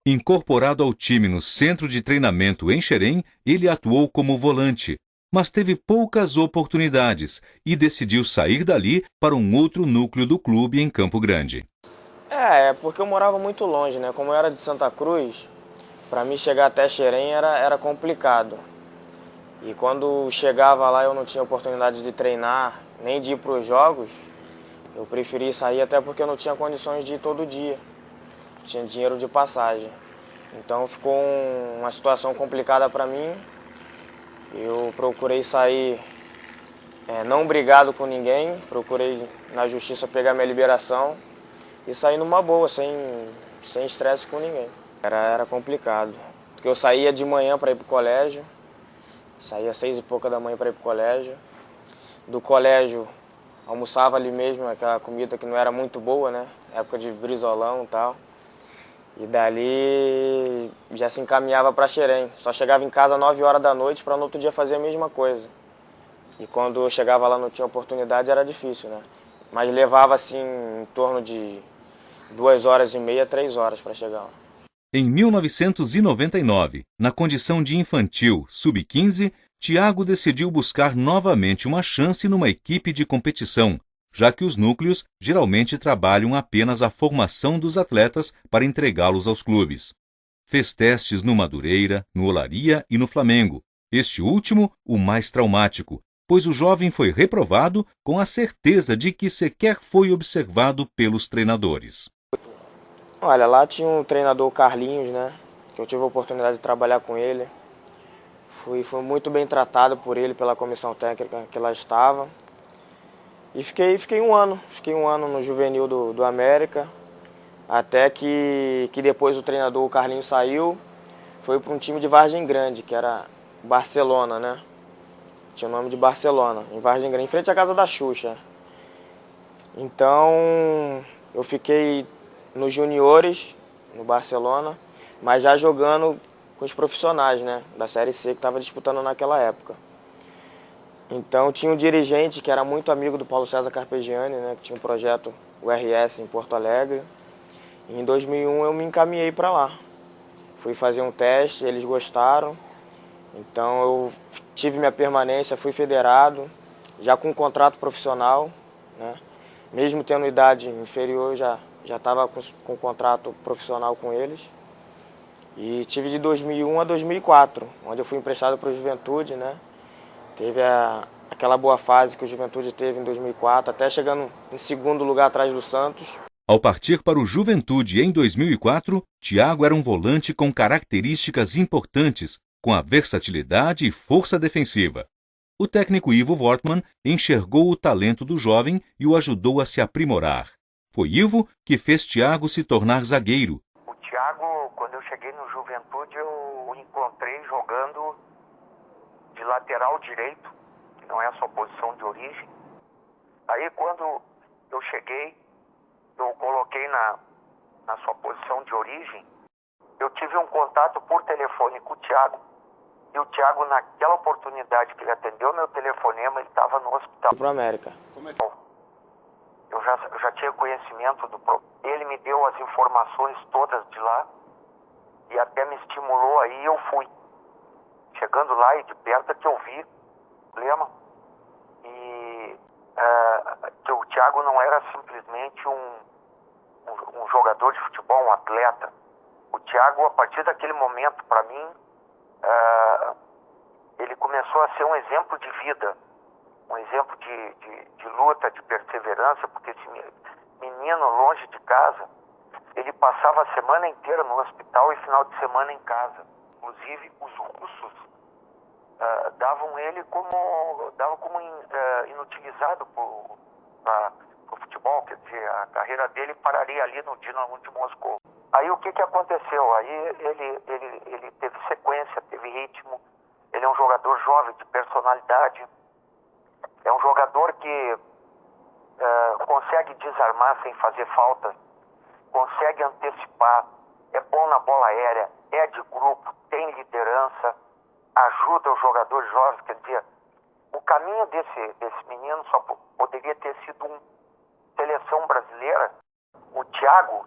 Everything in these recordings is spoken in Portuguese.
Incorporado ao time no centro de treinamento em Xerém, ele atuou como volante, mas teve poucas oportunidades e decidiu sair dali para um outro núcleo do clube em Campo Grande. É porque eu morava muito longe, né? Como eu era de Santa Cruz, para mim chegar até Xerém era complicado. E quando chegava lá eu não tinha oportunidade de treinar, nem de ir para os jogos, eu preferi sair até porque eu não tinha condições de ir todo dia. Tinha dinheiro de passagem. Então ficou uma situação complicada para mim. Eu procurei sair não brigado com ninguém, procurei na justiça pegar minha liberação e sair numa boa, sem estresse com ninguém. Era complicado, porque eu saía de manhã para ir pro colégio, saía 6 e pouca da manhã para ir pro colégio. Do colégio, almoçava ali mesmo, aquela comida que não era muito boa, né? Época de brizolão e tal. E dali já se encaminhava para Xerém. Só chegava em casa às 9 horas da noite para no outro dia fazer a mesma coisa. E quando eu chegava lá não tinha oportunidade, era difícil, né? Mas levava assim em torno de 2 horas e meia, 3 horas para chegar lá. Em 1999, na condição de infantil sub-15, Thiago decidiu buscar novamente uma chance numa equipe de competição, já que os núcleos geralmente trabalham apenas a formação dos atletas para entregá-los aos clubes. Fez testes no Madureira, no Olaria e no Flamengo, este último o mais traumático, pois o jovem foi reprovado com a certeza de que sequer foi observado pelos treinadores. Olha, lá tinha um treinador, Carlinhos, né? Que eu tive a oportunidade de trabalhar com ele. Fui muito bem tratado por ele, pela comissão técnica que lá estava. E fiquei um ano no juvenil do América, até que depois o treinador, o Carlinhos, saiu, foi para um time de Vargem Grande, que era Barcelona, né? Tinha o nome de Barcelona, em Vargem Grande, em frente à casa da Xuxa. Então, eu fiquei nos juniores, no Barcelona, mas já jogando com os profissionais, né? Da Série C que estava disputando naquela época. Então, tinha um dirigente que era muito amigo do Paulo César Carpegiani, né? Que tinha um projeto URS em Porto Alegre. E em 2001 eu me encaminhei para lá. Fui fazer um teste, eles gostaram. Então eu tive minha permanência, fui federado, já com um contrato profissional, né? Mesmo tendo idade inferior, já estava com contrato profissional com eles. E tive de 2001 a 2004, onde eu fui emprestado para o Juventude, né? Teve aquela boa fase que o Juventude teve em 2004, até chegando em segundo lugar atrás do Santos. Ao partir para o Juventude em 2004, Thiago era um volante com características importantes, com a versatilidade e força defensiva. O técnico Ivo Wortmann enxergou o talento do jovem e o ajudou a se aprimorar. Foi Ivo que fez Thiago se tornar zagueiro. O Thiago, quando eu cheguei no Juventude, eu o encontrei jogando de lateral direito, que não é a sua posição de origem. Aí quando eu cheguei, eu o coloquei na sua posição de origem. Eu tive um contato por telefone com o Thiago. E o Thiago, naquela oportunidade que ele atendeu meu telefonema, ele estava no hospital. Para o América. Eu já tinha conhecimento do problema. Ele me deu as informações todas de lá e até me estimulou, aí eu fui. Chegando lá e de perto que eu vi o problema. E que o Thiago não era simplesmente um jogador de futebol, um atleta. O Thiago, a partir daquele momento, para mim, ele começou a ser um exemplo de vida, um exemplo de luta, de perseverança, porque esse menino longe de casa, ele passava a semana inteira no hospital e final de semana em casa. Inclusive, os russos davam como inutilizado para o futebol, quer dizer, a carreira dele pararia ali no Dinamo de Moscou. Aí o que aconteceu? Aí ele teve sequência, teve ritmo. Ele é um jogador jovem, de personalidade. É um jogador que consegue desarmar sem fazer falta, consegue antecipar, é bom na bola aérea, é de grupo, tem liderança, ajuda os jogadores jovens. Quer dizer, o caminho desse menino só poderia ter sido seleção brasileira. O Thiago,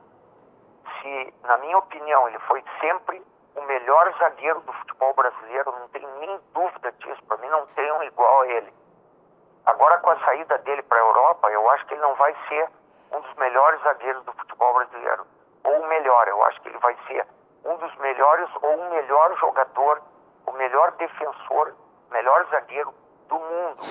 se, na minha opinião, ele foi sempre o melhor zagueiro do futebol brasileiro, não tem nem dúvida disso, para mim não tem um igual a ele. Agora, com a saída dele para a Europa, eu acho que ele não vai ser um dos melhores zagueiros do futebol brasileiro. Ou o melhor, eu acho que ele vai ser um dos melhores ou o melhor jogador, o melhor defensor, o melhor zagueiro do mundo.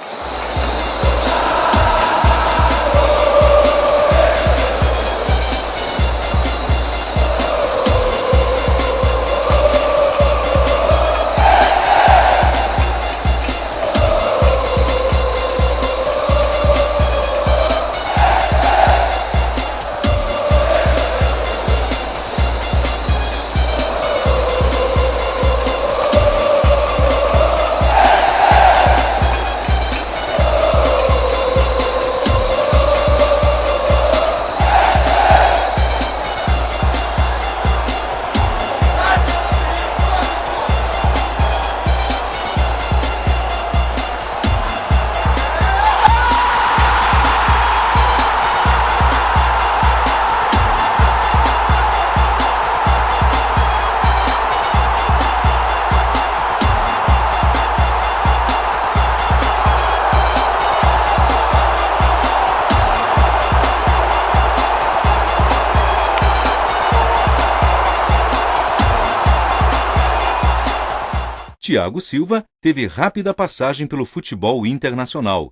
Thiago Silva teve rápida passagem pelo futebol internacional.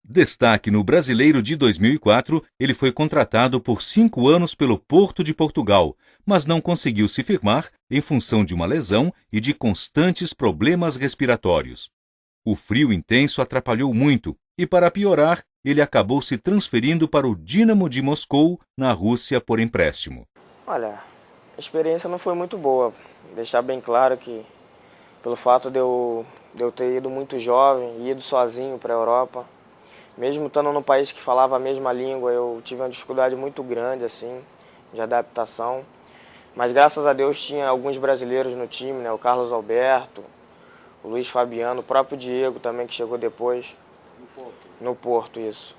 Destaque no Brasileiro de 2004, ele foi contratado por 5 anos pelo Porto de Portugal, mas não conseguiu se firmar em função de uma lesão e de constantes problemas respiratórios. O frio intenso atrapalhou muito e, para piorar, ele acabou se transferindo para o Dínamo de Moscou, na Rússia, por empréstimo. Olha, a experiência não foi muito boa. Deixar bem claro que, pelo fato de eu ter ido muito jovem e ido sozinho para a Europa, mesmo estando num país que falava a mesma língua, eu tive uma dificuldade muito grande assim, de adaptação. Mas graças a Deus tinha alguns brasileiros no time, né? O Carlos Alberto, o Luiz Fabiano, o próprio Diego também, que chegou depois. No Porto, isso.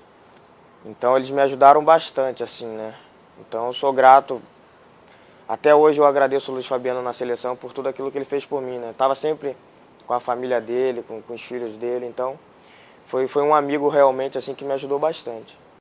Então eles me ajudaram bastante, assim, né? Então eu sou grato. Até hoje eu agradeço o Luiz Fabiano na seleção por tudo aquilo que ele fez por mim, né? Tava sempre com a família dele, com os filhos dele, então foi um amigo realmente assim que me ajudou bastante.